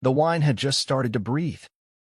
The wine had just started to breathe.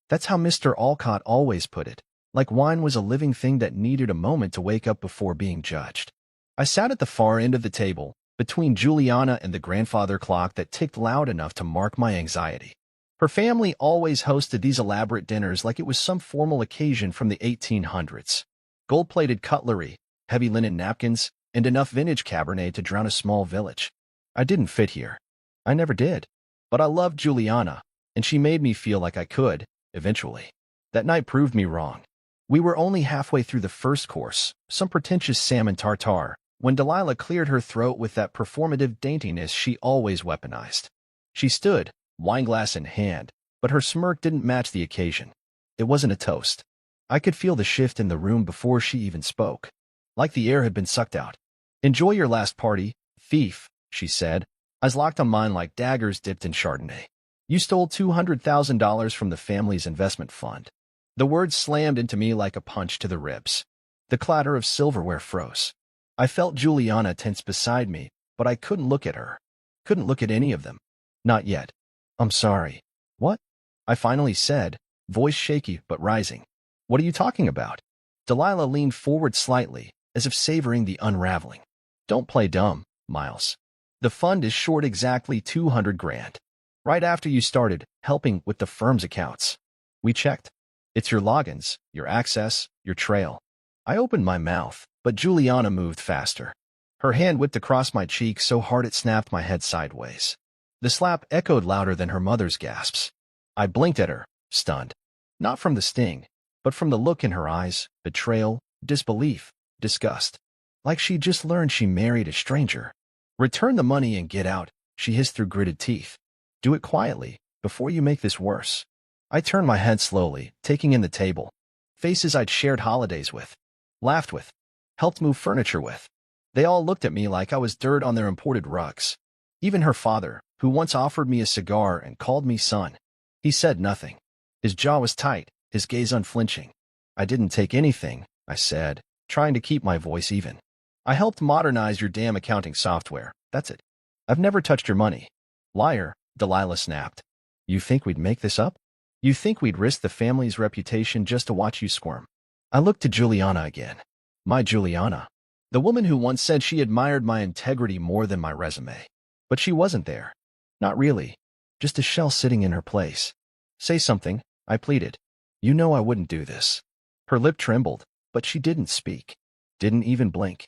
That's how Mr. Alcott always put it, like wine was a living thing that needed a moment to wake up before being judged. I sat at the far end of the table, between Juliana and the grandfather clock that ticked loud enough to mark my anxiety. Her family always hosted these elaborate dinners like it was some formal occasion from the 1800s. Gold-plated cutlery, heavy linen napkins, and enough vintage Cabernet to drown a small village. I didn't fit here. I never did. But I loved Juliana, and she made me feel like I could, eventually. That night proved me wrong. We were only halfway through the first course, some pretentious salmon tartare, when Delilah cleared her throat with that performative daintiness she always weaponized. She stood, wineglass in hand, but her smirk didn't match the occasion. It wasn't a toast. I could feel the shift in the room before she even spoke. Like the air had been sucked out. "Enjoy your last party, thief," she said. Eyes locked on mine like daggers dipped in Chardonnay. "You stole $200,000 from the family's investment fund." The words slammed into me like a punch to the ribs. The clatter of silverware froze. I felt Juliana tense beside me, but I couldn't look at her. Couldn't look at any of them. Not yet. "I'm sorry." "What?" I finally said, voice shaky but rising. "What are you talking about?" Delilah leaned forward slightly, as if savoring the unraveling. "Don't play dumb, Miles. The fund is short exactly 200 grand. Right after you started helping with the firm's accounts. We checked. It's your logins, your access, your trail." I opened my mouth, but Juliana moved faster. Her hand whipped across my cheek so hard it snapped my head sideways. The slap echoed louder than her mother's gasps. I blinked at her, stunned. Not from the sting, but from the look in her eyes, betrayal, disbelief, disgust. Like she'd just learned she married a stranger. "Return the money and get out," she hissed through gritted teeth. "Do it quietly, before you make this worse." I turned my head slowly, taking in the table. Faces I'd shared holidays with, laughed with, helped move furniture with. They all looked at me like I was dirt on their imported rugs. Even her father, who once offered me a cigar and called me son. He said nothing. His jaw was tight, his gaze unflinching. "I didn't take anything," I said, trying to keep my voice even. "I helped modernize your damn accounting software, that's it. I've never touched your money." "Liar," Delilah snapped. "You think we'd make this up? You think we'd risk the family's reputation just to watch you squirm?" I looked to Juliana again. My Juliana. The woman who once said she admired my integrity more than my resume. But she wasn't there. Not really. Just a shell sitting in her place. "Say something," I pleaded. "You know I wouldn't do this." Her lip trembled, but she didn't speak. Didn't even blink.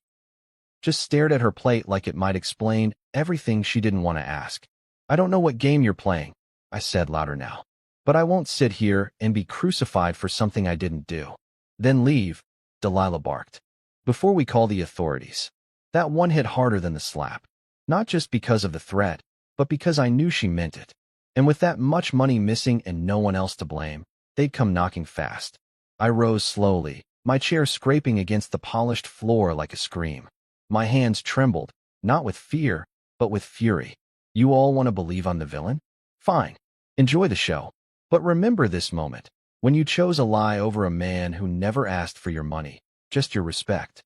Just stared at her plate like it might explain everything she didn't want to ask. "I don't know what game you're playing," I said louder now. "But I won't sit here and be crucified for something I didn't do." "Then leave," Delilah barked. "Before we call the authorities." That one hit harder than the slap. Not just because of the threat, but because I knew she meant it. And with that much money missing and no one else to blame, they'd come knocking fast. I rose slowly, my chair scraping against the polished floor like a scream. My hands trembled, not with fear, but with fury. "You all want to believe I'm the villain? Fine. Enjoy the show. But remember this moment, when you chose a lie over a man who never asked for your money, just your respect."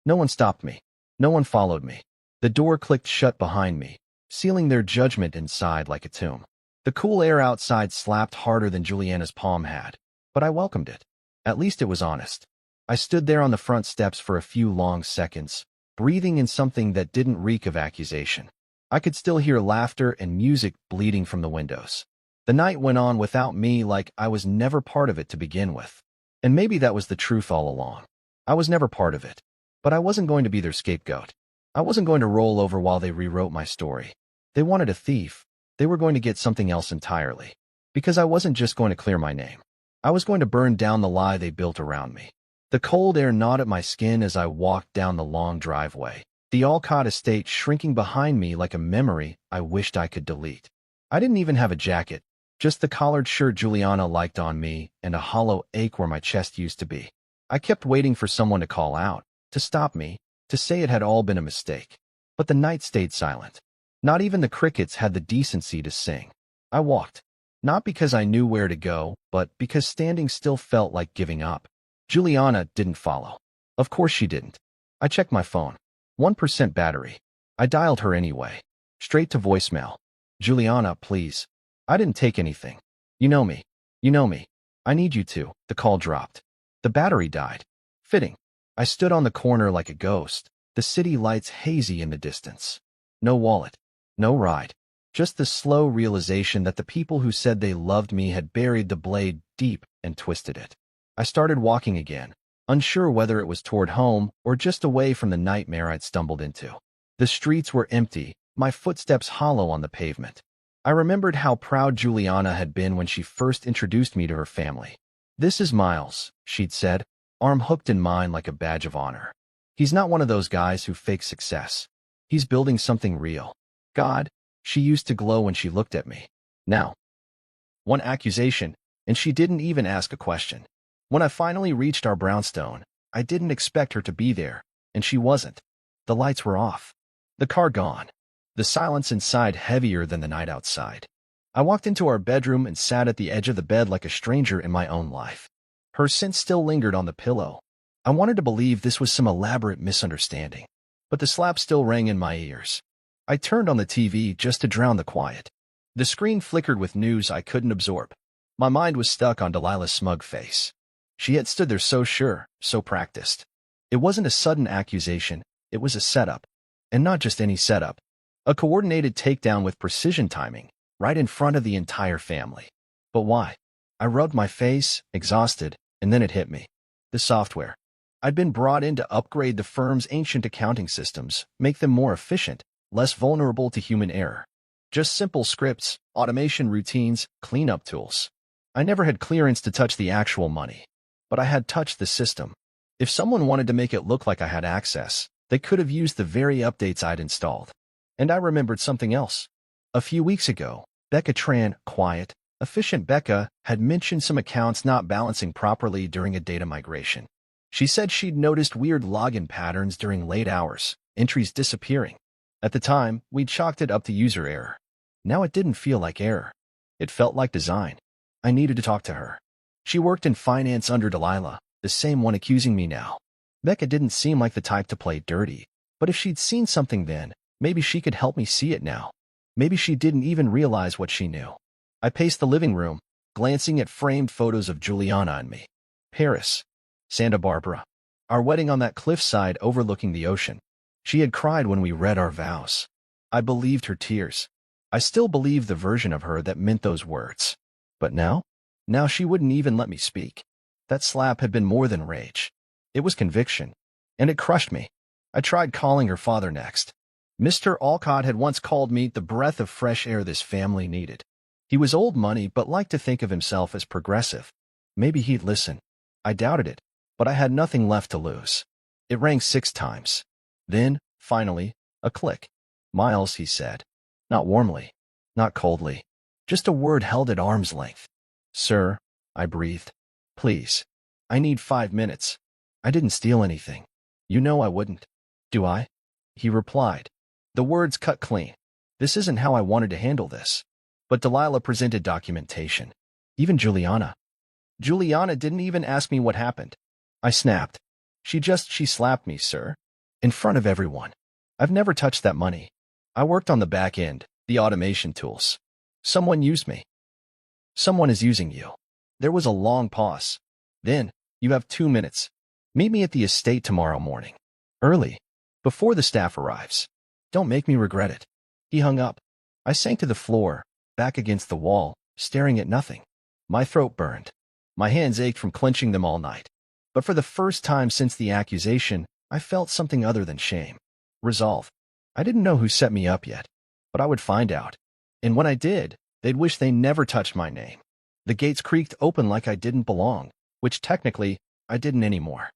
No one stopped me. No one followed me. The door clicked shut behind me, sealing their judgment inside like a tomb. The cool air outside slapped harder than Juliana's palm had, but I welcomed it. At least it was honest. I stood there on the front steps for a few long seconds, breathing in something that didn't reek of accusation. I could still hear laughter and music bleeding from the windows. The night went on without me like I was never part of it to begin with. And maybe that was the truth all along. I was never part of it. But I wasn't going to be their scapegoat. I wasn't going to roll over while they rewrote my story. They wanted a thief. They were going to get something else entirely. Because I wasn't just going to clear my name. I was going to burn down the lie they built around me. The cold air gnawed at my skin as I walked down the long driveway, the Alcott estate shrinking behind me like a memory I wished I could delete. I didn't even have a jacket, just the collared shirt Juliana liked on me and a hollow ache where my chest used to be. I kept waiting for someone to call out, to stop me, to say it had all been a mistake. But the night stayed silent. Not even the crickets had the decency to sing. I walked. Not because I knew where to go, but because standing still felt like giving up. Juliana didn't follow. Of course she didn't. I checked my phone. 1% battery. I dialed her anyway. Straight to voicemail. "Juliana, please." I didn't take anything. You know me. You know me. I need you to. The call dropped. The battery died. Fitting. I stood on the corner like a ghost, the city lights hazy in the distance. No wallet. No ride. Just the slow realization that the people who said they loved me had buried the blade deep and twisted it. I started walking again, unsure whether it was toward home or just away from the nightmare I'd stumbled into. The streets were empty, my footsteps hollow on the pavement. I remembered how proud Juliana had been when she first introduced me to her family. "This is Miles," she'd said, arm hooked in mine like a badge of honor. "He's not one of those guys who fake success. He's building something real." God, she used to glow when she looked at me. Now, one accusation, and she didn't even ask a question. When I finally reached our brownstone, I didn't expect her to be there, and she wasn't. The lights were off. The car gone. The silence inside heavier than the night outside. I walked into our bedroom and sat at the edge of the bed like a stranger in my own life. Her scent still lingered on the pillow. I wanted to believe this was some elaborate misunderstanding, but the slap still rang in my ears. I turned on the TV just to drown the quiet. The screen flickered with news I couldn't absorb. My mind was stuck on Delilah's smug face. She had stood there so sure, so practiced. It wasn't a sudden accusation, it was a setup. And not just any setup. A coordinated takedown with precision timing, right in front of the entire family. But why? I rubbed my face, exhausted, and then it hit me. The software. I'd been brought in to upgrade the firm's ancient accounting systems, make them more efficient, less vulnerable to human error. Just simple scripts, automation routines, cleanup tools. I never had clearance to touch the actual money. But I had touched the system. If someone wanted to make it look like I had access, they could have used the very updates I'd installed. And I remembered something else. A few weeks ago, Becca Tran, quiet, efficient Becca, had mentioned some accounts not balancing properly during a data migration. She said she'd noticed weird login patterns during late hours, entries disappearing. At the time, we'd chalked it up to user error. Now it didn't feel like error. It felt like design. I needed to talk to her. She worked in finance under Delilah, the same one accusing me now. Becca didn't seem like the type to play dirty, but if she'd seen something then, maybe she could help me see it now. Maybe she didn't even realize what she knew. I paced the living room, glancing at framed photos of Juliana and me. Paris. Santa Barbara. Our wedding on that cliffside overlooking the ocean. She had cried when we read our vows. I believed her tears. I still believe the version of her that meant those words. But now? Now she wouldn't even let me speak. That slap had been more than rage. It was conviction. And it crushed me. I tried calling her father next. Mr. Alcott had once called me the breath of fresh air this family needed. He was old money but liked to think of himself as progressive. Maybe he'd listen. I doubted it, but I had nothing left to lose. It rang 6 times. Then, finally, a click. "Miles," he said. Not warmly, not coldly, just a word held at arm's length. "Sir," I breathed. "Please. I need 5 minutes. I didn't steal anything. You know I wouldn't. Do I?" He replied. The words cut clean. This isn't how I wanted to handle this. But Delilah presented documentation. Even Juliana. Juliana didn't even ask me what happened. I snapped. She slapped me, sir. In front of everyone. I've never touched that money. I worked on the back end, the automation tools. Someone used me. Someone is using you. There was a long pause. Then, "You have 2 minutes. Meet me at the estate tomorrow morning. Early. Before the staff arrives. Don't make me regret it." He hung up. I sank to the floor, back against the wall, staring at nothing. My throat burned. My hands ached from clenching them all night. But for the first time since the accusation, I felt something other than shame. Resolve. I didn't know who set me up yet, but I would find out. And when I did, they'd wish they never touched my name. The gates creaked open like I didn't belong, which technically, I didn't anymore.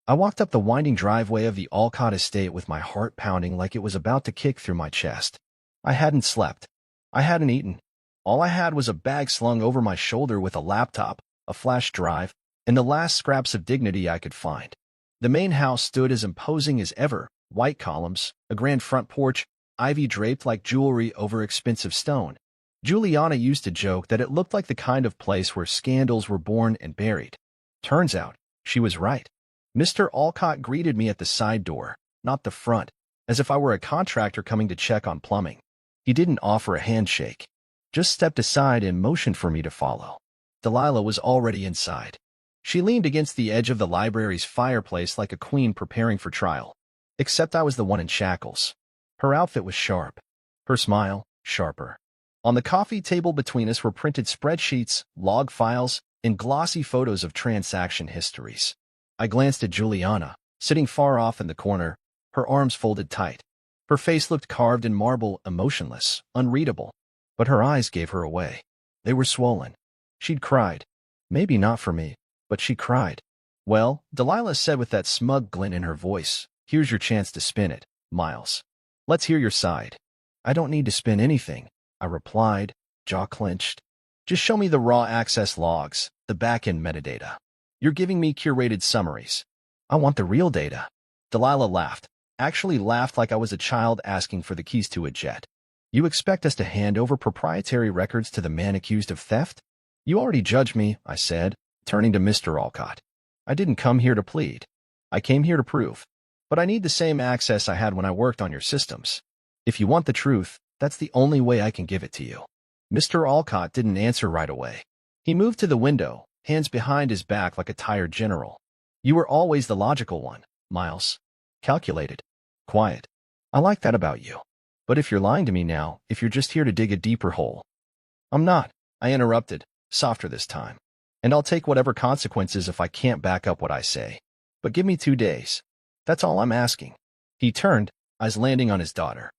I walked up the winding driveway of the Alcott estate with my heart pounding like it was about to kick through my chest. I hadn't slept. I hadn't eaten. All I had was a bag slung over my shoulder with a laptop, a flash drive, and the last scraps of dignity I could find. The main house stood as imposing as ever, white columns, a grand front porch, ivy draped like jewelry over expensive stone. Juliana used to joke that it looked like the kind of place where scandals were born and buried. Turns out, she was right. Mr. Alcott greeted me at the side door, not the front, as if I were a contractor coming to check on plumbing. He didn't offer a handshake. just stepped aside and motioned for me to follow. Delilah was already inside. She leaned against the edge of the library's fireplace like a queen preparing for trial. Except I was the one in shackles. Her outfit was sharp. Her smile, sharper. On the coffee table between us were printed spreadsheets, log files, and glossy photos of transaction histories. I glanced at Juliana, sitting far off in the corner, her arms folded tight. Her face looked carved in marble, emotionless, unreadable. But her eyes gave her away. They were swollen. She'd cried. Maybe not for me, but she cried. Well, Delilah said with that smug glint in her voice, here's your chance to spin it, Miles. Let's hear your side. I don't need to spin anything, I replied, jaw clenched. Just show me the raw access logs, the back-end metadata. You're giving me curated summaries. I want the real data. Delilah laughed, actually laughed like I was a child asking for the keys to a jet. You expect us to hand over proprietary records to the man accused of theft? You already judged me, I said, turning to Mr. Alcott. I didn't come here to plead. I came here to prove. But I need the same access I had when I worked on your systems. If you want the truth, that's the only way I can give it to you. Mr. Alcott didn't answer right away. He moved to the window, hands behind his back like a tired general. You were always the logical one, Miles. Calculated. Quiet. I like that about you. But if you're lying to me now, if you're just here to dig a deeper hole. I'm not, I interrupted, softer this time. And I'll take whatever consequences if I can't back up what I say. But give me 2 days. That's all I'm asking. He turned, eyes landing on his daughter.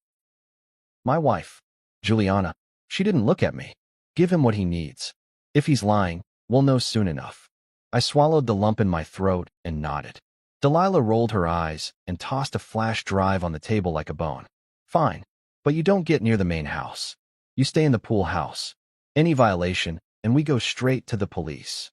My wife, Juliana. She didn't look at me. Give him what he needs. If he's lying, we'll know soon enough. I swallowed the lump in my throat and nodded. Delilah rolled her eyes and tossed a flash drive on the table like a bone. Fine, but you don't get near the main house. You stay in the pool house. Any violation, and we go straight to the police.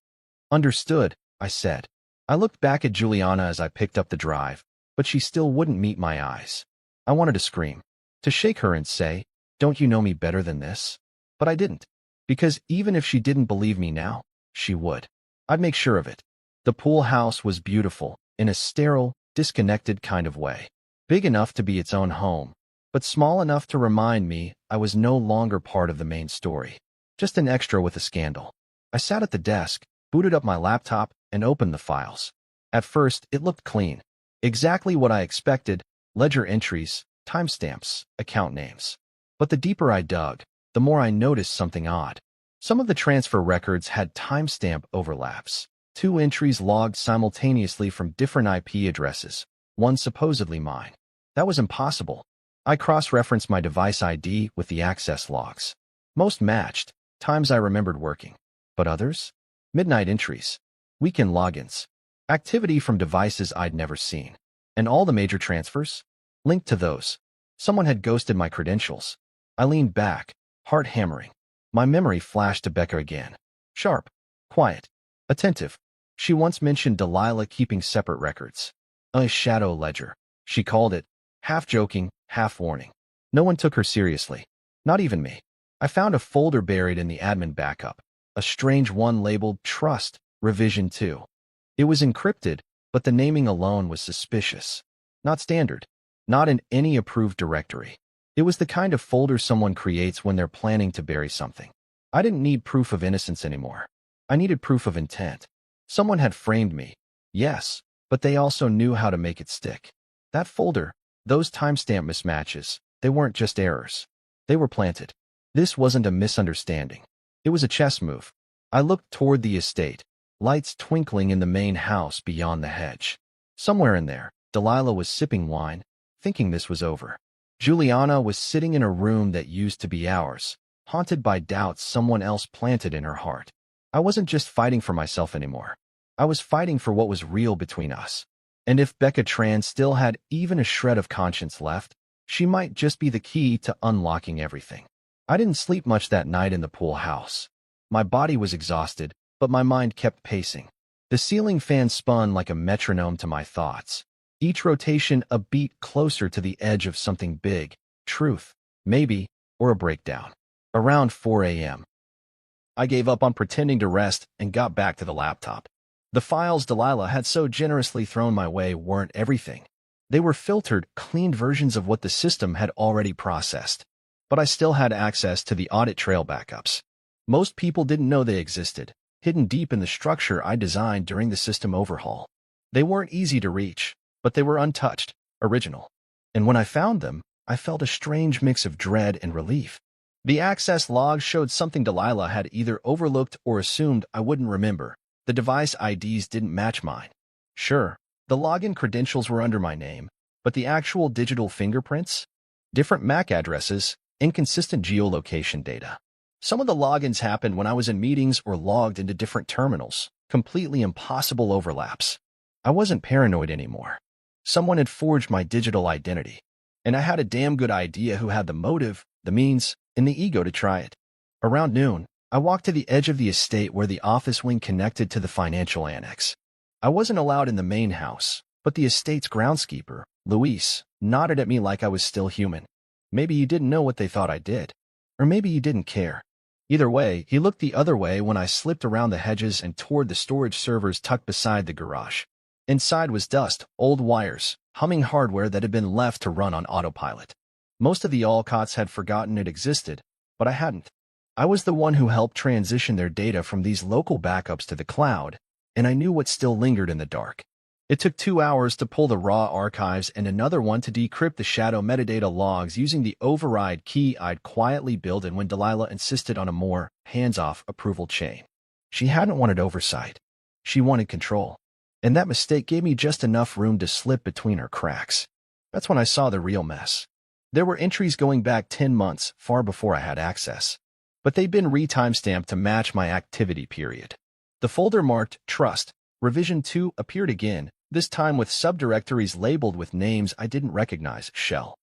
Understood, I said. I looked back at Juliana as I picked up the drive, but she still wouldn't meet my eyes. I wanted to scream, to shake her and say, don't you know me better than this? But I didn't, because even if she didn't believe me now, she would. I'd make sure of it. The pool house was beautiful, in a sterile, disconnected kind of way. Big enough to be its own home, but small enough to remind me I was no longer part of the main story. Just an extra with a scandal. I sat at the desk, booted up my laptop, and opened the files. At first, it looked clean. Exactly what I expected: ledger entries, timestamps, account names. But the deeper I dug, the more I noticed something odd. Some of the transfer records had timestamp overlaps. 2 entries logged simultaneously from different IP addresses, one supposedly mine. That was impossible. I cross-referenced my device ID with the access logs. Most matched, times I remembered working. But others? Midnight entries. Weekend logins. Activity from devices I'd never seen. And all the major transfers? Linked to those. Someone had ghosted my credentials. I leaned back, heart hammering. My memory flashed to Becca again. Sharp. Quiet. Attentive. She once mentioned Delilah keeping separate records. A shadow ledger, she called it, half joking, half warning. No one took her seriously. Not even me. I found a folder buried in the admin backup. A strange one labeled Trust, Revision 2. It was encrypted, but the naming alone was suspicious. Not standard. Not in any approved directory. It was the kind of folder someone creates when they're planning to bury something. I didn't need proof of innocence anymore. I needed proof of intent. Someone had framed me. Yes, but they also knew how to make it stick. That folder, those timestamp mismatches, they weren't just errors. They were planted. This wasn't a misunderstanding. It was a chess move. I looked toward the estate, lights twinkling in the main house beyond the hedge. Somewhere in there, Delilah was sipping wine, thinking this was over. Juliana was sitting in a room that used to be ours, haunted by doubts someone else planted in her heart. I wasn't just fighting for myself anymore. I was fighting for what was real between us. And if Becca Tran still had even a shred of conscience left, she might just be the key to unlocking everything. I didn't sleep much that night in the pool house. My body was exhausted, but my mind kept pacing. The ceiling fan spun like a metronome to my thoughts. Each rotation a beat closer to the edge of something big, truth, maybe, or a breakdown. Around 4 a.m. I gave up on pretending to rest and got back to the laptop. The files Delilah had so generously thrown my way weren't everything. They were filtered, cleaned versions of what the system had already processed. but I still had access to the audit trail backups. Most people didn't know they existed, hidden deep in the structure I designed during the system overhaul. They weren't easy to reach, but they were untouched, original. And when I found them, I felt a strange mix of dread and relief. The access logs showed something Delilah had either overlooked or assumed I wouldn't remember. The device IDs didn't match mine. Sure, the login credentials were under my name, but the actual digital fingerprints? Different MAC addresses, inconsistent geolocation data. Some of the logins happened when I was in meetings or logged into different terminals, completely impossible overlaps. I wasn't paranoid anymore. Someone had forged my digital identity, and I had a damn good idea who had the motive, the means, and the ego to try it. Around noon, I walked to the edge of the estate where the office wing connected to the financial annex. I wasn't allowed in the main house, but the estate's groundskeeper, Luis, nodded at me like I was still human. Maybe he didn't know what they thought I did. Or maybe he didn't care. Either way, he looked the other way when I slipped around the hedges and toward the storage servers tucked beside the garage. Inside was dust, old wires, humming hardware that had been left to run on autopilot. Most of the Alcotts had forgotten it existed, but I hadn't. I was the one who helped transition their data from these local backups to the cloud, and I knew what still lingered in the dark. It took 2 hours to pull the raw archives and another one to decrypt the shadow metadata logs using the override key I'd quietly built in when Delilah insisted on a more hands-off approval chain. She hadn't wanted oversight. She wanted control. And that mistake gave me just enough room to slip between her cracks. That's when I saw the real mess. There were entries going back 10 months, far before I had access. But they'd been re-timestamped to match my activity period. The folder marked Trust, Revision 2 appeared again, this time with subdirectories labeled with names I didn't recognize: Shell.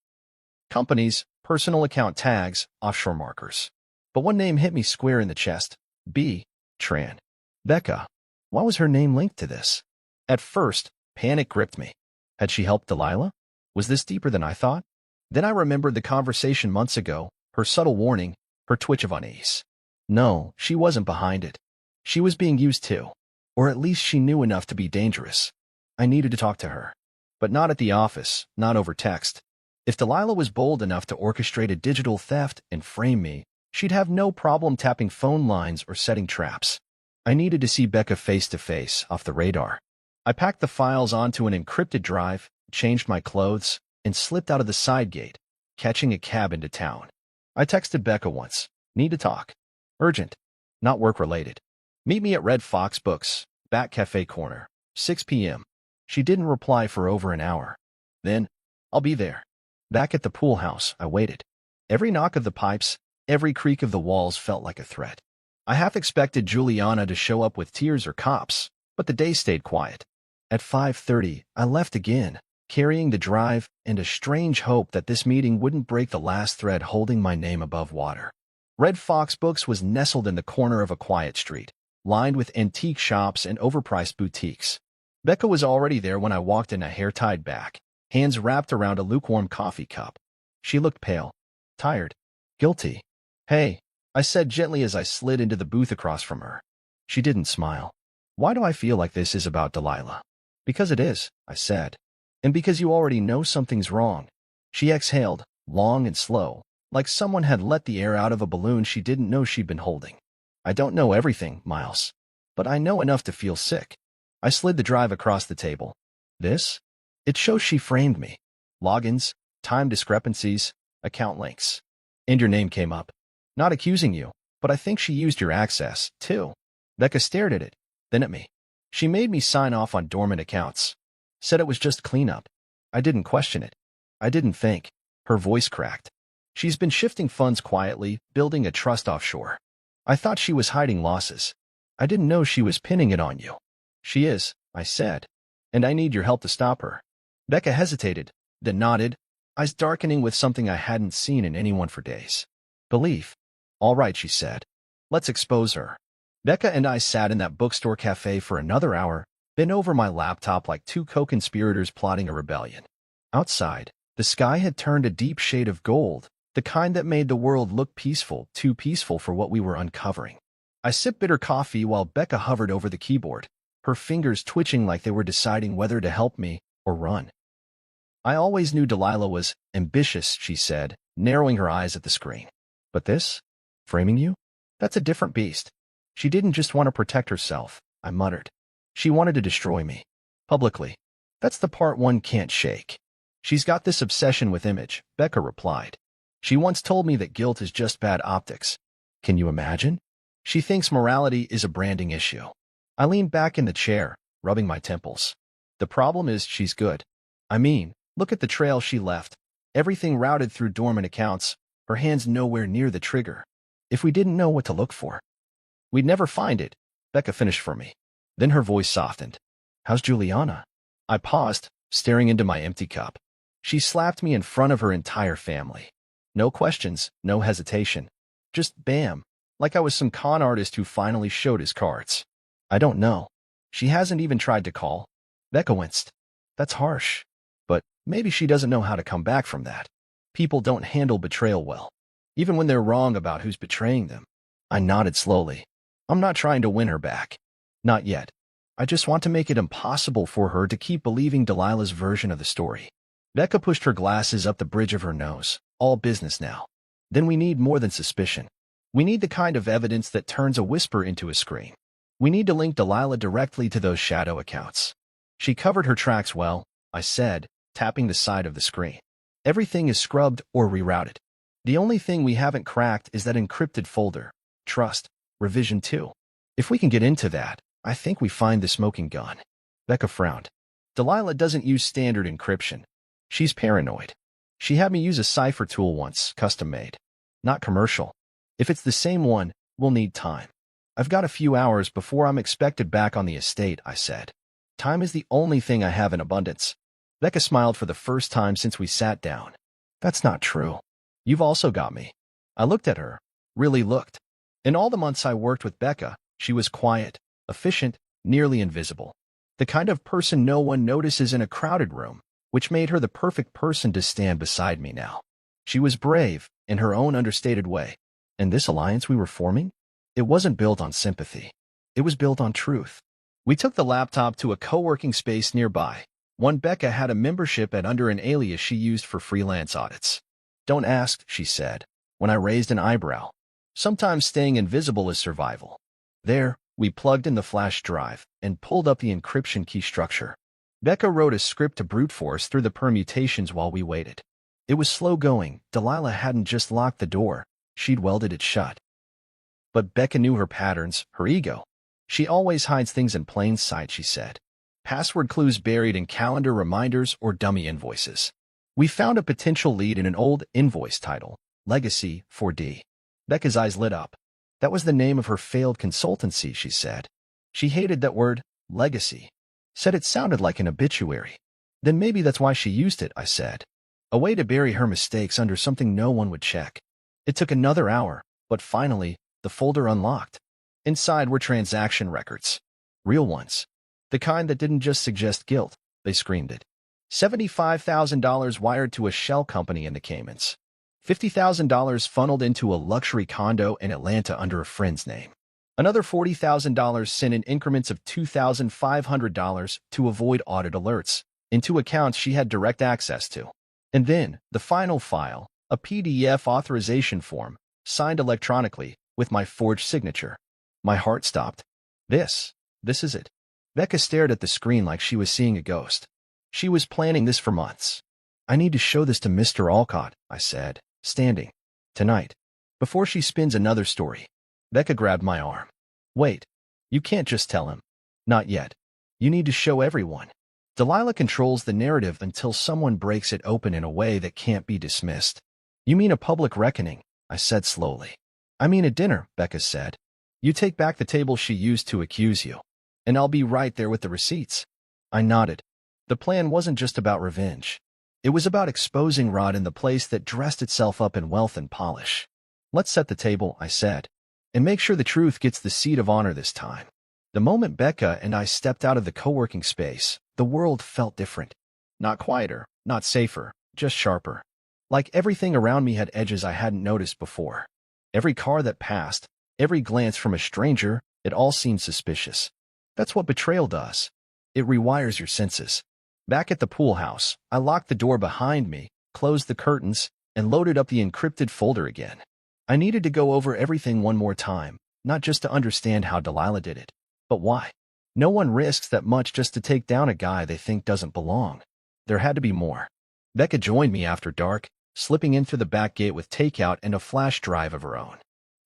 Companies, personal account tags, offshore markers. But one name hit me square in the chest. B. Tran. Becca. Why was her name linked to this? At first, panic gripped me. Had she helped Delilah? Was this deeper than I thought? Then I remembered the conversation months ago, her subtle warning, her twitch of unease. No, she wasn't behind it. She was being used too. Or at least she knew enough to be dangerous. I needed to talk to her. But not at the office, not over text. If Delilah was bold enough to orchestrate a digital theft and frame me, she'd have no problem tapping phone lines or setting traps. I needed to see Becca face to face, off the radar. I packed the files onto an encrypted drive, changed my clothes, and slipped out of the side gate, catching a cab into town. I texted Becca once. Need to talk. Urgent. Not work-related. Meet me at Red Fox Books, Bat Cafe Corner, 6 p.m. She didn't reply for over an hour. Then, I'll be there. Back at the pool house, I waited. Every knock of the pipes, every creak of the walls felt like a threat. I half expected Juliana to show up with tears or cops, but the day stayed quiet. At 5:30, I left again, carrying the drive and a strange hope that this meeting wouldn't break the last thread holding my name above water. Red Fox Books was nestled in the corner of a quiet street, lined with antique shops and overpriced boutiques. Becca was already there when I walked in, a hair tied back, hands wrapped around a lukewarm coffee cup. She looked pale, tired, guilty. Hey, I said gently as I slid into the booth across from her. She didn't smile. Why do I feel like this is about Delilah? Because it is, I said. And because you already know something's wrong. She exhaled, long and slow, like someone had let the air out of a balloon she didn't know she'd been holding. I don't know everything, Miles. But I know enough to feel sick. I slid the drive across the table. This? It shows she framed me. Logins, time discrepancies, account links. And your name came up. Not accusing you, but I think she used your access, too. Becca stared at it, then at me. She made me sign off on dormant accounts. Said it was just cleanup. I didn't question it. I didn't think. Her voice cracked. She's been shifting funds quietly, building a trust offshore. I thought she was hiding losses. I didn't know she was pinning it on you. She is, I said. And I need your help to stop her. Becca hesitated, then nodded, eyes darkening with something I hadn't seen in anyone for days. Belief. All right, she said. Let's expose her. Becca and I sat in that bookstore cafe for another hour, bent over my laptop like two co-conspirators plotting a rebellion. Outside, the sky had turned a deep shade of gold, the kind that made the world look peaceful, too peaceful for what we were uncovering. I sipped bitter coffee while Becca hovered over the keyboard, her fingers twitching like they were deciding whether to help me or run. I always knew Delilah was ambitious, she said, narrowing her eyes at the screen. But this? Framing you? That's a different beast. She didn't just want to protect herself, I muttered. She wanted to destroy me. Publicly. That's the part one can't shake. She's got this obsession with image, Becca replied. She once told me that guilt is just bad optics. Can you imagine? She thinks morality is a branding issue. I leaned back in the chair, rubbing my temples. The problem is she's good. I mean, look at the trail she left. Everything routed through dormant accounts, her hands nowhere near the trigger. If we didn't know what to look for, we'd never find it, Becca finished for me. Then her voice softened. How's Juliana? I paused, staring into my empty cup. She slapped me in front of her entire family. No questions, no hesitation. Just bam, like I was some con artist who finally showed his cards. I don't know. She hasn't even tried to call. Becca winced. That's harsh. But maybe she doesn't know how to come back from that. People don't handle betrayal well, even when they're wrong about who's betraying them. I nodded slowly. I'm not trying to win her back. Not yet. I just want to make it impossible for her to keep believing Delilah's version of the story. Becca pushed her glasses up the bridge of her nose. All business now. Then we need more than suspicion. We need the kind of evidence that turns a whisper into a scream. We need to link Delilah directly to those shadow accounts. She covered her tracks well, I said, tapping the side of the screen. Everything is scrubbed or rerouted. The only thing we haven't cracked is that encrypted folder. Trust. Revision 2. If we can get into that, I think we find the smoking gun. Becca frowned. Delilah doesn't use standard encryption. She's paranoid. She had me use a cipher tool once, custom-made. Not commercial. If it's the same one, we'll need time. I've got a few hours before I'm expected back on the estate, I said. Time is the only thing I have in abundance. Becca smiled for the first time since we sat down. That's not true. You've also got me. I looked at her. Really looked. In all the months I worked with Becca, she was quiet, efficient, nearly invisible. The kind of person no one notices in a crowded room, which made her the perfect person to stand beside me now. She was brave, in her own understated way. And this alliance we were forming? It wasn't built on sympathy. It was built on truth. We took the laptop to a co-working space nearby. One Becca had a membership at under an alias she used for freelance audits. Don't ask, she said, when I raised an eyebrow. Sometimes staying invisible is survival. There, we plugged in the flash drive and pulled up the encryption key structure. Becca wrote a script to brute force through the permutations while we waited. It was slow going. Delilah hadn't just locked the door. She'd welded it shut. But Becca knew her patterns, her ego. She always hides things in plain sight, she said. Password clues buried in calendar reminders or dummy invoices. We found a potential lead in an old invoice title, Legacy 4D. Becca's eyes lit up. That was the name of her failed consultancy, she said. She hated that word, legacy. Said it sounded like an obituary. Then maybe that's why she used it, I said. A way to bury her mistakes under something no one would check. It took another hour, but finally, the folder unlocked. Inside were transaction records. Real ones. The kind that didn't just suggest guilt, they screamed it. $75,000 wired to a shell company in the Caymans. $50,000 funneled into a luxury condo in Atlanta under a friend's name. Another $40,000 sent in increments of $2,500 to avoid audit alerts, into accounts she had direct access to. And then, the final file, a PDF authorization form, signed electronically, with my forged signature. My heart stopped. This is it. Becca stared at the screen like she was seeing a ghost. She was planning this for months. I need to show this to Mr. Alcott, I said, standing. Tonight. Before she spins another story. Becca grabbed my arm. Wait. You can't just tell him. Not yet. You need to show everyone. Delilah controls the narrative until someone breaks it open in a way that can't be dismissed. You mean a public reckoning, I said slowly. I mean a dinner, Becca said. You take back the table she used to accuse you. And I'll be right there with the receipts. I nodded. The plan wasn't just about revenge. It was about exposing Rod in the place that dressed itself up in wealth and polish. Let's set the table, I said. And make sure the truth gets the seat of honor this time. The moment Becca and I stepped out of the co-working space, the world felt different. Not quieter, not safer, just sharper. Like everything around me had edges I hadn't noticed before. Every car that passed, every glance from a stranger, it all seemed suspicious. That's what betrayal does. It rewires your senses. Back at the pool house, I locked the door behind me, closed the curtains, and loaded up the encrypted folder again. I needed to go over everything one more time, not just to understand how Delilah did it, but why. No one risks that much just to take down a guy they think doesn't belong. There had to be more. Becca joined me after dark, slipping in through the back gate with takeout and a flash drive of her own.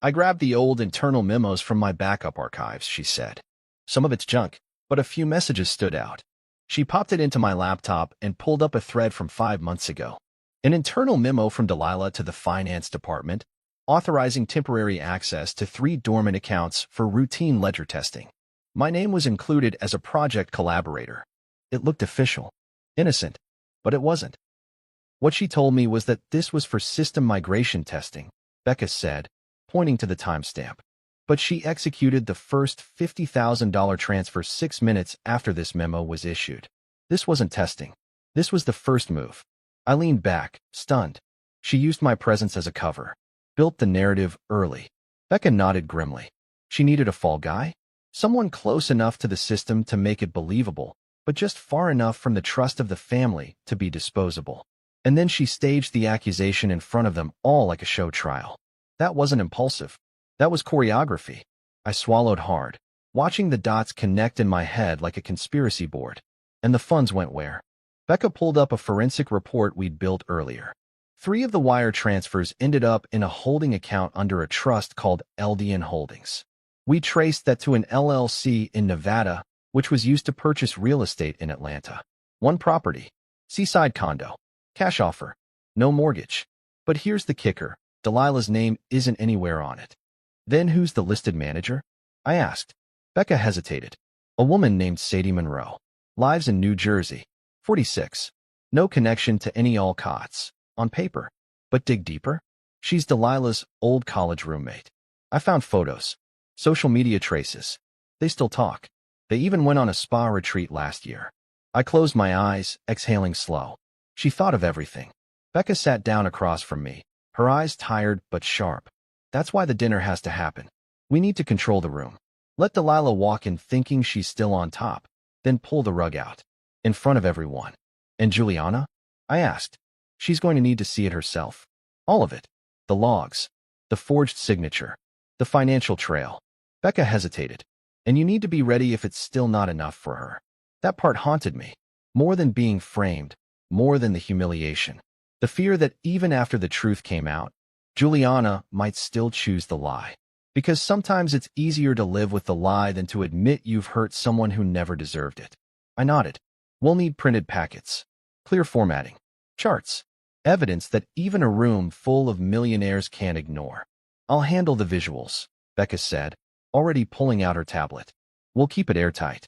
I grabbed the old internal memos from my backup archives, she said. Some of it's junk, but a few messages stood out. She popped it into my laptop and pulled up a thread from 5 months ago. An internal memo from Delilah to the finance department, authorizing temporary access to 3 dormant accounts for routine ledger testing. My name was included as a project collaborator. It looked official, innocent, but it wasn't. What she told me was that this was for system migration testing, Becca said, pointing to the timestamp. But she executed the first $50,000 transfer 6 minutes after this memo was issued. This wasn't testing. This was the first move. I leaned back, stunned. She used my presence as a cover, built the narrative early. Becca nodded grimly. She needed a fall guy? Someone close enough to the system to make it believable, but just far enough from the trust of the family to be disposable. And then she staged the accusation in front of them all like a show trial. That wasn't impulsive. That was choreography. I swallowed hard, watching the dots connect in my head like a conspiracy board. And the funds went where? Becca pulled up a forensic report we'd built earlier. 3 of the wire transfers ended up in a holding account under a trust called LDN Holdings. We traced that to an LLC in Nevada, which was used to purchase real estate in Atlanta. 1 property, seaside condo, cash offer, no mortgage. But here's the kicker, Delilah's name isn't anywhere on it. Then who's the listed manager? I asked. Becca hesitated. A woman named Sadie Monroe. Lives in New Jersey. 46. No connection to any Alcotts, on paper. But dig deeper? She's Delilah's old college roommate. I found photos. Social media traces. They still talk. They even went on a spa retreat last year. I closed my eyes, exhaling slow. She thought of everything. Becca sat down across from me, her eyes tired but sharp. That's why the dinner has to happen. We need to control the room. Let Delilah walk in thinking she's still on top, then pull the rug out. In front of everyone. And Juliana? I asked. She's going to need to see it herself. All of it. The logs. The forged signature. The financial trail. Becca hesitated. And you need to be ready if it's still not enough for her. That part haunted me. More than being framed. More than the humiliation. The fear that even after the truth came out, Juliana might still choose the lie. Because sometimes it's easier to live with the lie than to admit you've hurt someone who never deserved it. I nodded. We'll need printed packets. Clear formatting. Charts. Evidence that even a room full of millionaires can't ignore. I'll handle the visuals, Becca said, already pulling out her tablet. We'll keep it airtight.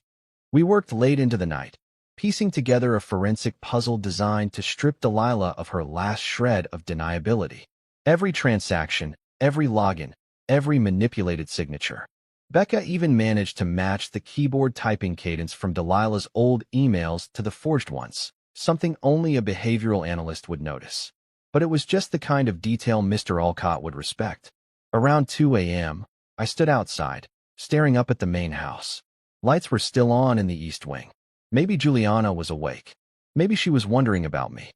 We worked late into the night, piecing together a forensic puzzle designed to strip Delilah of her last shred of deniability. Every transaction, every login, every manipulated signature. Becca even managed to match the keyboard typing cadence from Delilah's old emails to the forged ones, something only a behavioral analyst would notice. But it was just the kind of detail Mr. Alcott would respect. Around 2 a.m., I stood outside, staring up at the main house. Lights were still on in the east wing. Maybe Juliana was awake. Maybe she was wondering about me.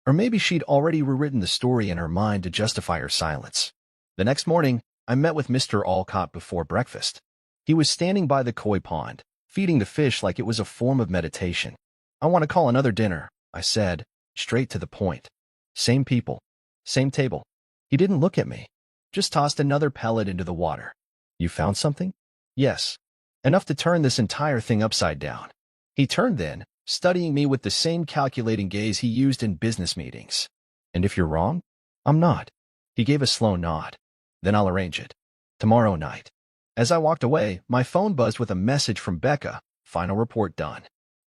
Or maybe she'd already rewritten the story in her mind to justify her silence. The next morning, I met with Mr. Alcott before breakfast. He was standing by the koi pond, feeding the fish like it was a form of meditation. I want to call another dinner, I said, straight to the point. Same people, same table. He didn't look at me, just tossed another pellet into the water. You found something? Yes. Enough to turn this entire thing upside down. He turned then, studying me with the same calculating gaze he used in business meetings. And if you're wrong, I'm not. He gave a slow nod. Then I'll arrange it. Tomorrow night. As I walked away, my phone buzzed with a message from Becca. Final report done.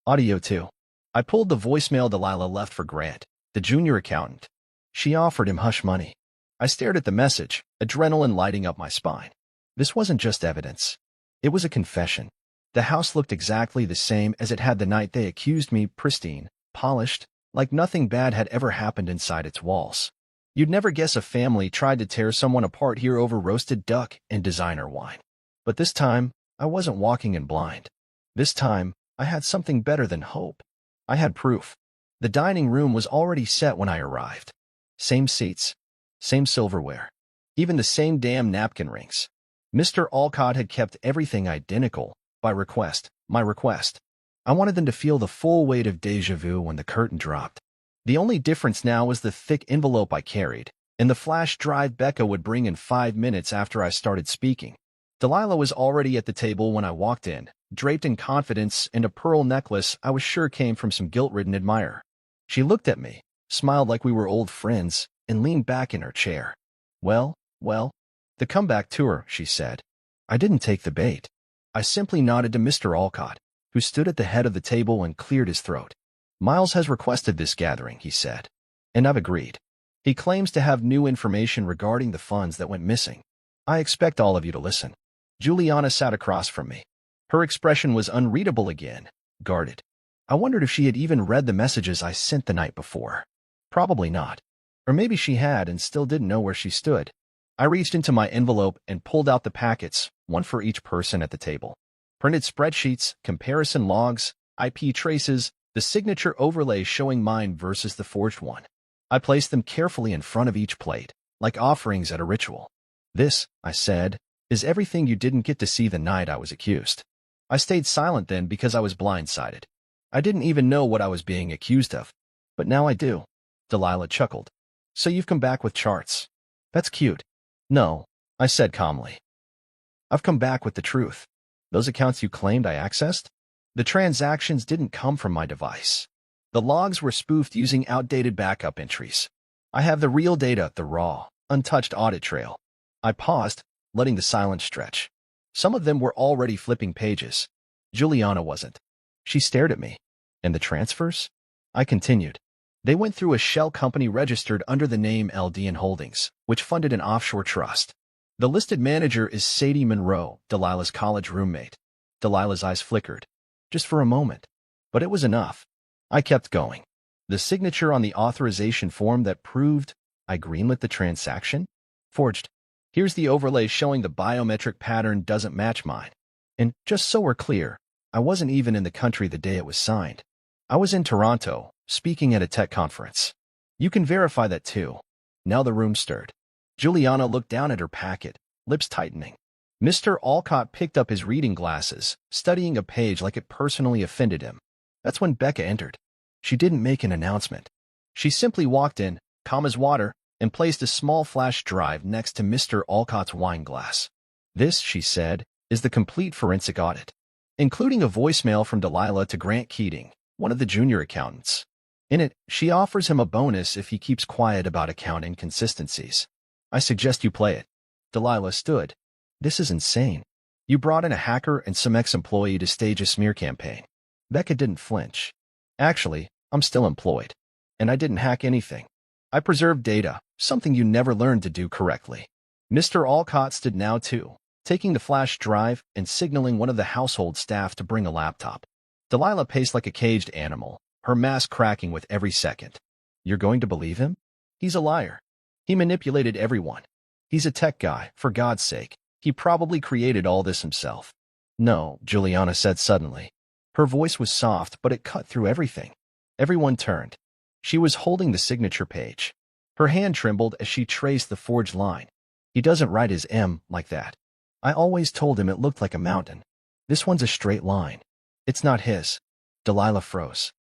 Audio 2. I pulled the voicemail Delilah left for Grant, the junior accountant. She offered him hush money. I stared at the message, adrenaline lighting up my spine. This wasn't just evidence. It was a confession. The house looked exactly the same as it had the night they accused me, pristine, polished, like nothing bad had ever happened inside its walls. You'd never guess a family tried to tear someone apart here over roasted duck and designer wine. But this time, I wasn't walking in blind. This time, I had something better than hope. I had proof. The dining room was already set when I arrived. Same seats, same silverware, even the same damn napkin rings. Mr. Alcott had kept everything identical, by request, my request. I wanted them to feel the full weight of déjà vu when the curtain dropped. The only difference now was the thick envelope I carried, and the flash drive Becca would bring in 5 minutes after I started speaking. Delilah was already at the table when I walked in, draped in confidence and a pearl necklace I was sure came from some guilt-ridden admirer. She looked at me, smiled like we were old friends, and leaned back in her chair. Well, the comeback tour, she said. I didn't take the bait. I simply nodded to Mr. Alcott, who stood at the head of the table and cleared his throat. Miles has requested this gathering, he said, and I've agreed. He claims to have new information regarding the funds that went missing. I expect all of you to listen. Juliana sat across from me. Her expression was unreadable again, guarded. I wondered if she had even read the messages I sent the night before. Probably not. Or maybe she had and still didn't know where she stood. I reached into my envelope and pulled out the packets, one for each person at the table. Printed spreadsheets, comparison logs, IP traces, the signature overlay showing mine versus the forged one. I placed them carefully in front of each plate, like offerings at a ritual. This, I said, is everything you didn't get to see the night I was accused. I stayed silent then because I was blindsided. I didn't even know what I was being accused of. But now I do. Delilah chuckled. So you've come back with charts. That's cute. No, I said calmly. I've come back with the truth. Those accounts you claimed I accessed? The transactions didn't come from my device. The logs were spoofed using outdated backup entries. I have the real data, the raw, untouched audit trail. I paused, letting the silence stretch. Some of them were already flipping pages. Juliana wasn't. She stared at me. And the transfers? I continued. They went through a shell company registered under the name LDN Holdings, which funded an offshore trust. The listed manager is Sadie Monroe, Delilah's college roommate. Delilah's eyes flickered. Just for a moment. But it was enough. I kept going. The signature on the authorization form that proved I greenlit the transaction? Forged. Here's the overlay showing the biometric pattern doesn't match mine. And just so we're clear, I wasn't even in the country the day it was signed. I was in Toronto, speaking at a tech conference. You can verify that too. Now the room stirred. Juliana looked down at her packet, lips tightening. Mr. Alcott picked up his reading glasses, studying a page like it personally offended him. That's when Becca entered. She didn't make an announcement. She simply walked in, calm as water, and placed a small flash drive next to Mr. Alcott's wine glass. This, she said, is the complete forensic audit, including a voicemail from Delilah to Grant Keating, one of the junior accountants. In it, she offers him a bonus if he keeps quiet about account inconsistencies. I suggest you play it. Delilah stood. This is insane. You brought in a hacker and some ex-employee to stage a smear campaign. Becca didn't flinch. Actually, I'm still employed. And I didn't hack anything. I preserved data, something you never learned to do correctly. Mr. Alcott stood now too, taking the flash drive and signaling one of the household staff to bring a laptop. Delilah paced like a caged animal, her mask cracking with every second. You're going to believe him? He's a liar. He manipulated everyone. He's a tech guy, for God's sake. He probably created all this himself. No, Juliana said suddenly. Her voice was soft, but it cut through everything. Everyone turned. She was holding the signature page. Her hand trembled as she traced the forged line. He doesn't write his M like that. I always told him it looked like a mountain. This one's a straight line. It's not his. Delilah froze.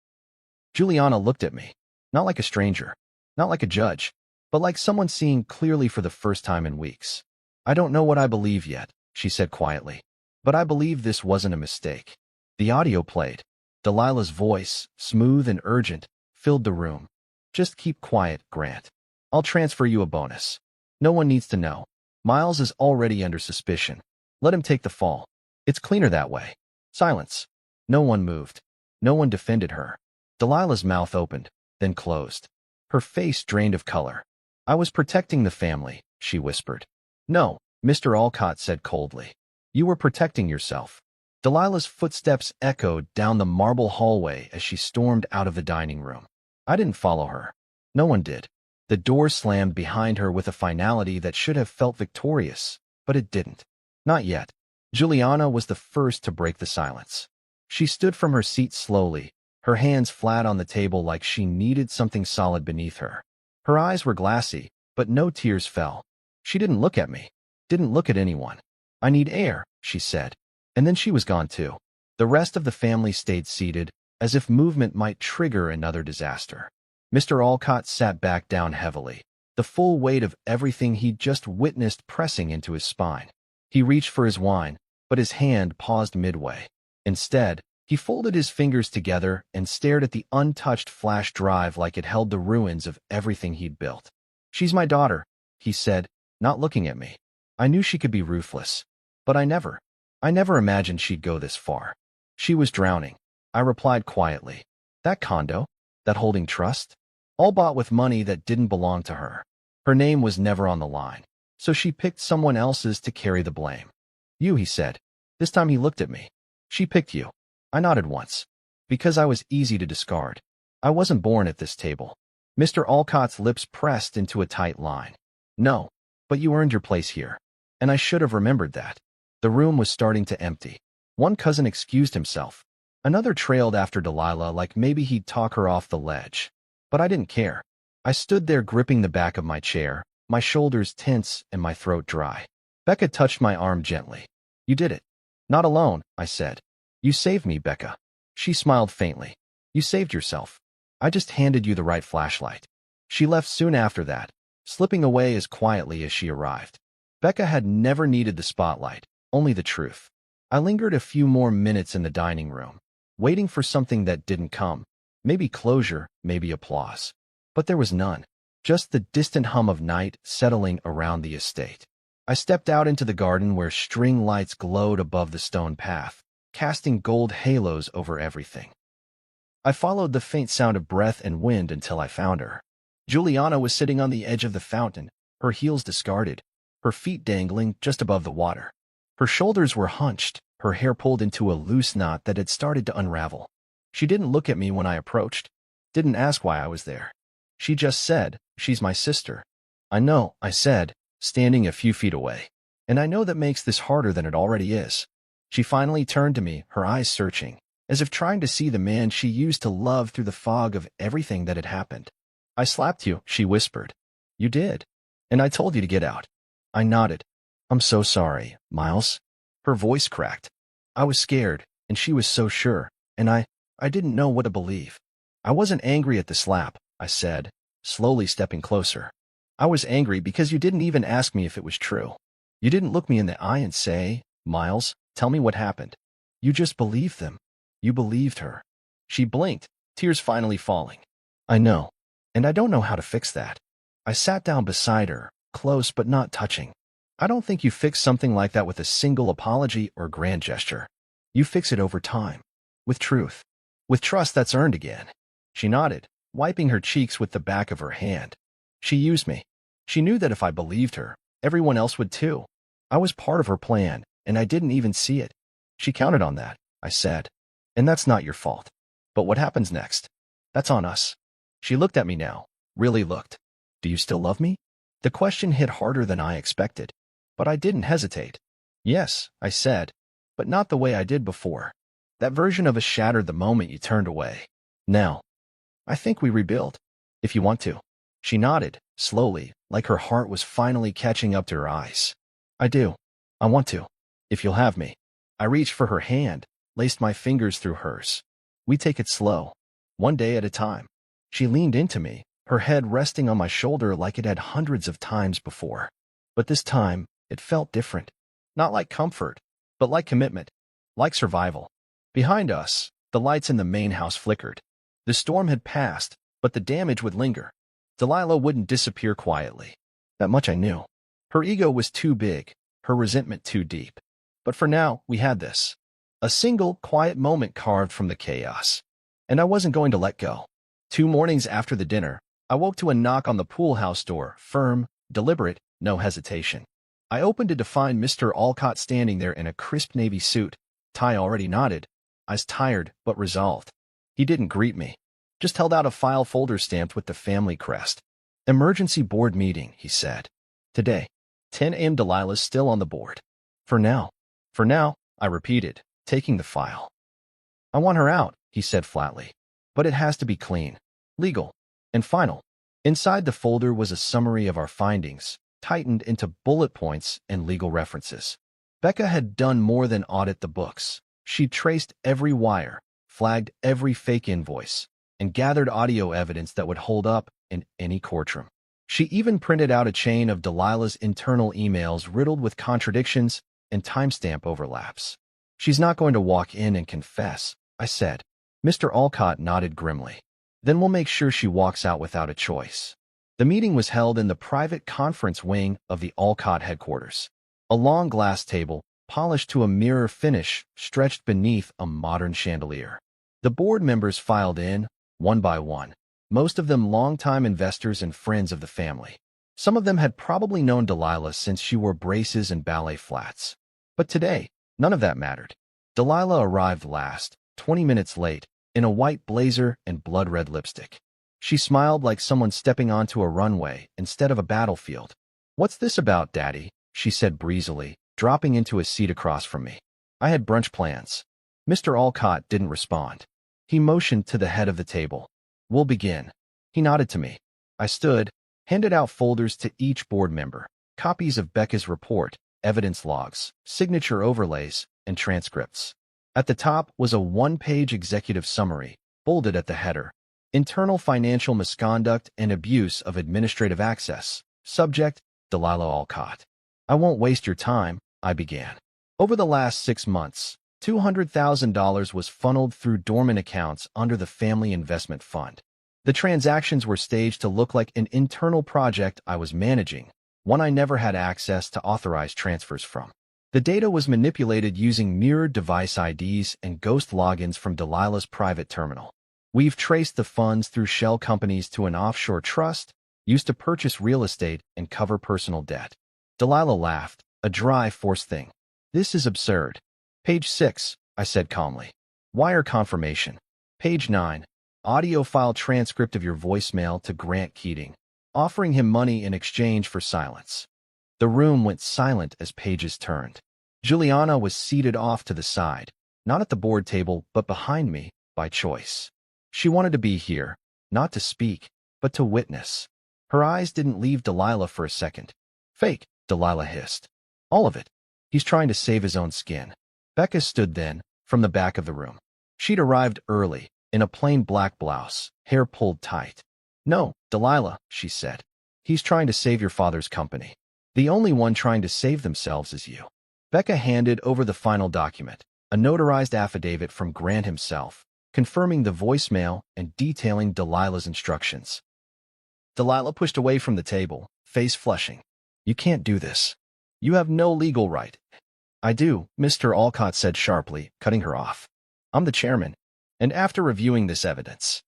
Juliana looked at me. Not like a stranger. Not like a judge. But like someone seeing clearly for the first time in weeks. I don't know what I believe yet, she said quietly. But I believe this wasn't a mistake. The audio played. Delilah's voice, smooth and urgent, filled the room. Just keep quiet, Grant. I'll transfer you a bonus. No one needs to know. Miles is already under suspicion. Let him take the fall. It's cleaner that way. Silence. No one moved. No one defended her. Delilah's mouth opened, then closed. Her face drained of color. I was protecting the family, she whispered. No, Mr. Alcott said coldly. You were protecting yourself. Delilah's footsteps echoed down the marble hallway as she stormed out of the dining room. I didn't follow her. No one did. The door slammed behind her with a finality that should have felt victorious, but it didn't. Not yet. Juliana was the first to break the silence. She stood from her seat slowly, her hands flat on the table like she needed something solid beneath her. Her eyes were glassy, but no tears fell. She didn't look at me, didn't look at anyone. "I need air," she said. And then she was gone too. The rest of the family stayed seated, as if movement might trigger another disaster. Mr. Alcott sat back down heavily, the full weight of everything he'd just witnessed pressing into his spine. He reached for his wine, but his hand paused midway. Instead, he folded his fingers together and stared at the untouched flash drive like it held the ruins of everything he'd built. "She's my daughter," he said, not looking at me. I knew she could be ruthless, but I never imagined she'd go this far. "She was drowning," I replied quietly. "That condo, that holding trust, all bought with money that didn't belong to her. Her name was never on the line, so she picked someone else's to carry the blame." "You," he said. This time he looked at me. "She picked you." I nodded once. "Because I was easy to discard. I wasn't born at this table." Mr. Alcott's lips pressed into a tight line. "No, but you earned your place here. And I should have remembered that." The room was starting to empty. One cousin excused himself. Another trailed after Delilah like maybe he'd talk her off the ledge. But I didn't care. I stood there gripping the back of my chair, my shoulders tense and my throat dry. Becca touched my arm gently. "You did it." "Not alone," I said. "You saved me, Becca." She smiled faintly. "You saved yourself. I just handed you the right flashlight." She left soon after that, slipping away as quietly as she arrived. Becca had never needed the spotlight, only the truth. I lingered a few more minutes in the dining room, waiting for something that didn't come. Maybe closure, maybe applause. But there was none. Just the distant hum of night settling around the estate. I stepped out into the garden where string lights glowed above the stone path, casting gold halos over everything. I followed the faint sound of breath and wind until I found her. Juliana was sitting on the edge of the fountain, her heels discarded, her feet dangling just above the water. Her shoulders were hunched, her hair pulled into a loose knot that had started to unravel. She didn't look at me when I approached, didn't ask why I was there. She just said, "She's my sister." "I know," I said, standing a few feet away. "And I know that makes this harder than it already is." She finally turned to me, her eyes searching, as if trying to see the man she used to love through the fog of everything that had happened. "I slapped you," she whispered. "You did. And I told you to get out." I nodded. "I'm so sorry, Miles." Her voice cracked. I was scared, and she was so sure, and I didn't know what to believe. "I wasn't angry at the slap," I said, slowly stepping closer. "I was angry because you didn't even ask me if it was true. You didn't look me in the eye and say, 'Miles, tell me what happened.' You just believed them. You believed her." She blinked, tears finally falling. "I know, and I don't know how to fix that." I sat down beside her, close but not touching. "I don't think you fix something like that with a single apology or grand gesture. You fix it over time, with truth, with trust that's earned again." She nodded, wiping her cheeks with the back of her hand. "She used me. She knew that if I believed her, everyone else would too. I was part of her plan, and I didn't even see it. She counted on that," I said. "And that's not your fault. But what happens next? That's on us." She looked at me now, really looked. "Do you still love me?" The question hit harder than I expected, but I didn't hesitate. "Yes," I said, but not the way I did before. That version of us shattered the moment you turned away. "Now, I think we rebuild, if you want to." She nodded, slowly, like her heart was finally catching up to her eyes. "I do. I want to, if you'll have me." I reached for her hand, laced my fingers through hers. "We take it slow, one day at a time." She leaned into me, her head resting on my shoulder like it had hundreds of times before. But this time, it felt different. Not like comfort, but like commitment, like survival. Behind us, the lights in the main house flickered. The storm had passed, but the damage would linger. Delilah wouldn't disappear quietly. That much I knew. Her ego was too big, her resentment too deep. But for now, we had this. A single, quiet moment carved from the chaos. And I wasn't going to let go. 2 mornings after the dinner, I woke to a knock on the pool house door, firm, deliberate, no hesitation. I opened it to find Mr. Alcott standing there in a crisp navy suit, tie already knotted, eyes tired but resolved. He didn't greet me, just held out a file folder stamped with the family crest. "Emergency board meeting," he said. "Today, 10 a.m. Delilah's still on the board. For now." "For now," I repeated, taking the file. "I want her out," he said flatly. but it has to be clean, legal, and final. Inside the folder was a summary of our findings, tightened into bullet points and legal references. Becca had done more than audit the books. She'd traced every wire, flagged every fake invoice, and gathered audio evidence that would hold up in any courtroom. She even printed out a chain of Delilah's internal emails riddled with contradictions and timestamp overlaps. "She's not going to walk in and confess," I said. Mr. Alcott nodded grimly. "Then we'll make sure she walks out without a choice." The meeting was held in the private conference wing of the Alcott headquarters. A long glass table, polished to a mirror finish, stretched beneath a modern chandelier. The board members filed in, one by one, most of them longtime investors and friends of the family. Some of them had probably known Delilah since she wore braces and ballet flats. But today, none of that mattered. Delilah arrived last, 20 minutes late, in a white blazer and blood-red lipstick. She smiled like someone stepping onto a runway instead of a battlefield. "What's this about, Daddy?" she said breezily, dropping into a seat across from me. "I had brunch plans." Mr. Alcott didn't respond. He motioned to the head of the table. "We'll begin." He nodded to me. I stood, handed out folders to each board member, copies of Becca's report, evidence logs, signature overlays, and transcripts. At the top was a one-page executive summary, bolded at the header. "Internal financial misconduct and abuse of administrative access. Subject, Delilah Alcott." "I won't waste your time," I began. "Over the last 6 months, $200,000 was funneled through dormant accounts under the Family Investment Fund. The transactions were staged to look like an internal project I was managing, one I never had access to authorize transfers from. The data was manipulated using mirrored device IDs and ghost logins from Delilah's private terminal. We've traced the funds through shell companies to an offshore trust used to purchase real estate and cover personal debt." Delilah laughed, a dry, forced thing. "This is absurd." "Page 6, I said calmly. "Wire confirmation." "Page 9, audio file transcript of your voicemail to Grant Keating, offering him money in exchange for silence." The room went silent as pages turned. Juliana was seated off to the side, not at the board table, but behind me, by choice. She wanted to be here, not to speak, but to witness. Her eyes didn't leave Delilah for a second. "Fake," Delilah hissed. "All of it. He's trying to save his own skin." Becca stood then, from the back of the room. She'd arrived early, in a plain black blouse, hair pulled tight. "No, Delilah," she said. "He's trying to save your father's company. The only one trying to save themselves is you." Becca handed over the final document, a notarized affidavit from Grant himself, confirming the voicemail and detailing Delilah's instructions. Delilah pushed away from the table, face flushing. "You can't do this. You have no legal right." "I do," Mr. Alcott said sharply, cutting her off. "I'm the chairman, and after reviewing this evidence—"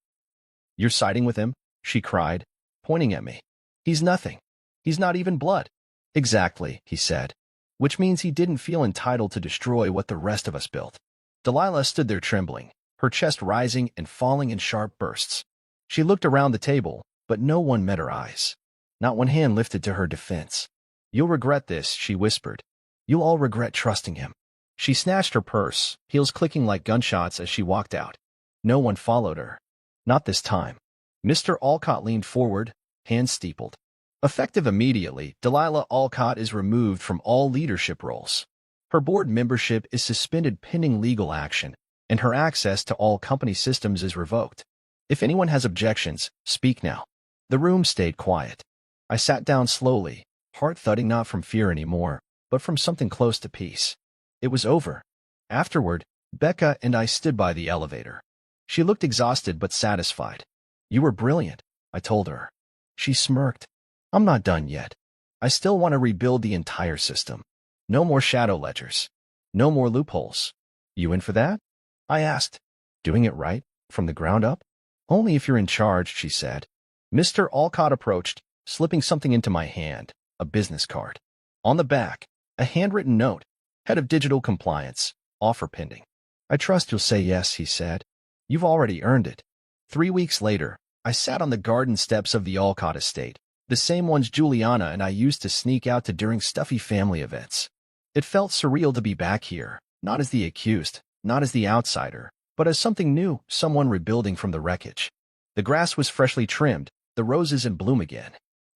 "You're siding with him?" she cried, pointing at me. "He's nothing. He's not even blood." "Exactly," he said, "which means he didn't feel entitled to destroy what the rest of us built." Delilah stood there trembling, her chest rising and falling in sharp bursts. She looked around the table, but no one met her eyes. Not one hand lifted to her defense. "You'll regret this," she whispered. "You'll all regret trusting him." She snatched her purse, heels clicking like gunshots as she walked out. No one followed her. Not this time. Mr. Alcott leaned forward, hands steepled. Effective immediately, Delilah Alcott is removed from all leadership roles. Her board membership is suspended pending legal action, and her access to all company systems is revoked. If anyone has objections, speak now. The room stayed quiet. I sat down slowly, heart thudding not from fear anymore, but from something close to peace. It was over. Afterward, Becca and I stood by the elevator. She looked exhausted but satisfied. "You were brilliant," I told her. She smirked. "I'm not done yet. I still want to rebuild the entire system. No more shadow ledgers. No more loopholes." "You in for that?" I asked. "Doing it right, from the ground up?" "Only if you're in charge," she said. Mr. Alcott approached, slipping something into my hand, a business card. On the back, a handwritten note, "Head of Digital Compliance, offer pending." "I trust you'll say yes," he said. "You've already earned it." 3 weeks later, I sat on the garden steps of the Alcott estate, the same ones Juliana and I used to sneak out to during stuffy family events. It felt surreal to be back here, not as the accused, not as the outsider, but as something new, someone rebuilding from the wreckage. The grass was freshly trimmed, the roses in bloom again.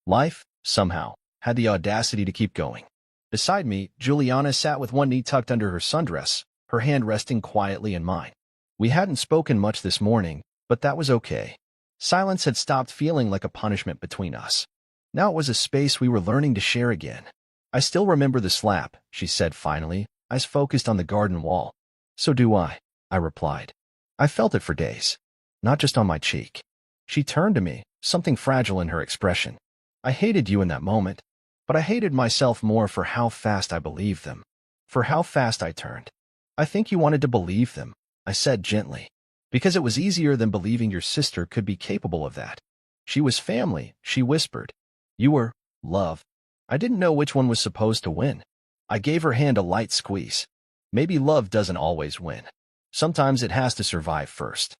Life, somehow, had the audacity to keep going. Beside me, Juliana sat with one knee tucked under her sundress, her hand resting quietly in mine. We hadn't spoken much this morning, but that was okay. Silence had stopped feeling like a punishment between us. Now it was a space we were learning to share again. I still remember the slap, she said finally, eyes focused on the garden wall. So do I replied. I felt it for days, not just on my cheek. She turned to me, something fragile in her expression. I hated you in that moment, but I hated myself more for how fast I believed them, for how fast I turned. I think you wanted to believe them, I said gently, because it was easier than believing your sister could be capable of that. She was family, she whispered. You were love. I didn't know which one was supposed to win. I gave her hand a light squeeze. Maybe love doesn't always win. Sometimes it has to survive first.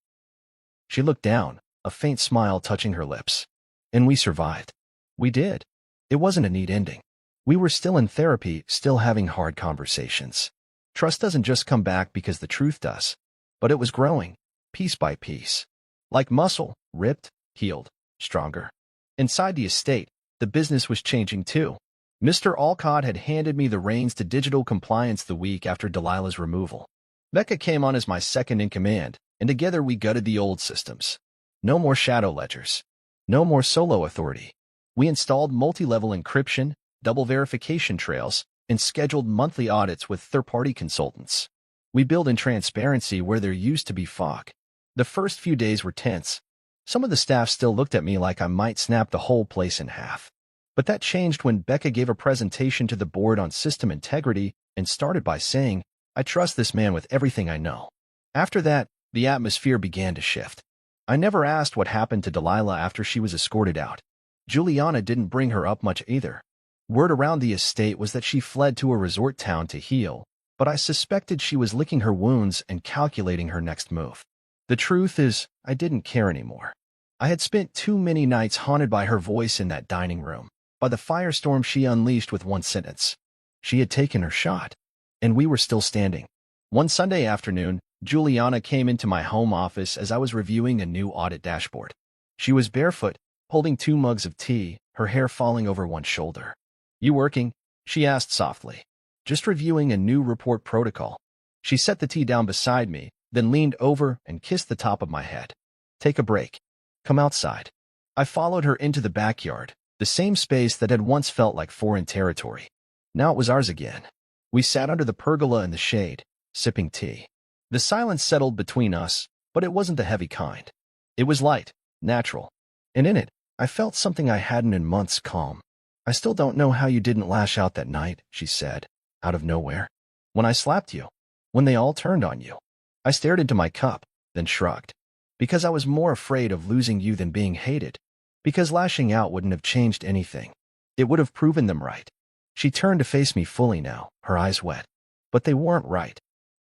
She looked down, a faint smile touching her lips. And we survived. We did. It wasn't a neat ending. We were still in therapy, still having hard conversations. Trust doesn't just come back because the truth does. But it was growing, piece by piece. Like muscle, ripped, healed, stronger. Inside the estate, the business was changing too. Mr. Alcott had handed me the reins to digital compliance the week after Delilah's removal. Becca came on as my second in command, and together we gutted the old systems. No more shadow ledgers. No more solo authority. We installed multi-level encryption, double verification trails, and scheduled monthly audits with third-party consultants. We built in transparency where there used to be fog. The first few days were tense. Some of the staff still looked at me like I might snap the whole place in half. But that changed when Becca gave a presentation to the board on system integrity and started by saying, I trust this man with everything I know. After that, the atmosphere began to shift. I never asked what happened to Delilah after she was escorted out. Juliana didn't bring her up much either. Word around the estate was that she fled to a resort town to heal, but I suspected she was licking her wounds and calculating her next move. The truth is, I didn't care anymore. I had spent too many nights haunted by her voice in that dining room, by the firestorm she unleashed with one sentence. She had taken her shot, and we were still standing. One Sunday afternoon, Juliana came into my home office as I was reviewing a new audit dashboard. She was barefoot, holding 2 mugs of tea, her hair falling over one shoulder. You working? She asked softly. Just reviewing a new report protocol. She set the tea down beside me, then leaned over and kissed the top of my head. Take a break. Come outside. I followed her into the backyard, the same space that had once felt like foreign territory. Now it was ours again. We sat under the pergola in the shade, sipping tea. The silence settled between us, but it wasn't the heavy kind. It was light, natural. And in it, I felt something I hadn't in months: calm. I still don't know how you didn't lash out that night, she said, out of nowhere. When I slapped you. When they all turned on you. I stared into my cup, then shrugged. Because I was more afraid of losing you than being hated. Because lashing out wouldn't have changed anything. It would have proven them right. She turned to face me fully now, her eyes wet. But they weren't right.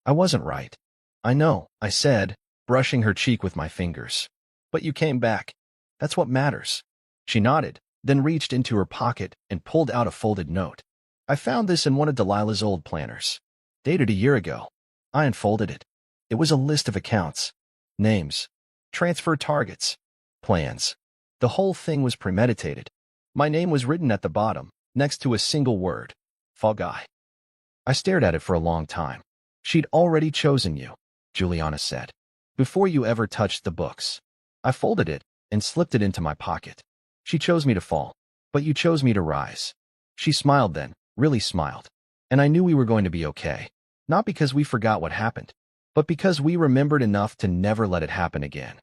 I wasn't right. I know, I said, brushing her cheek with my fingers. But you came back. That's what matters. She nodded, then reached into her pocket and pulled out a folded note. I found this in one of Delilah's old planners. Dated a year ago. I unfolded it. It was a list of accounts, names, transfer targets, plans. The whole thing was premeditated. My name was written at the bottom, next to a single word: Fall Guy. I stared at it for a long time. She'd already chosen you, Juliana said, before you ever touched the books. I folded it and slipped it into my pocket. She chose me to fall, but you chose me to rise. She smiled then, really smiled. And I knew we were going to be okay. Not because we forgot what happened, but because we remembered enough to never let it happen again.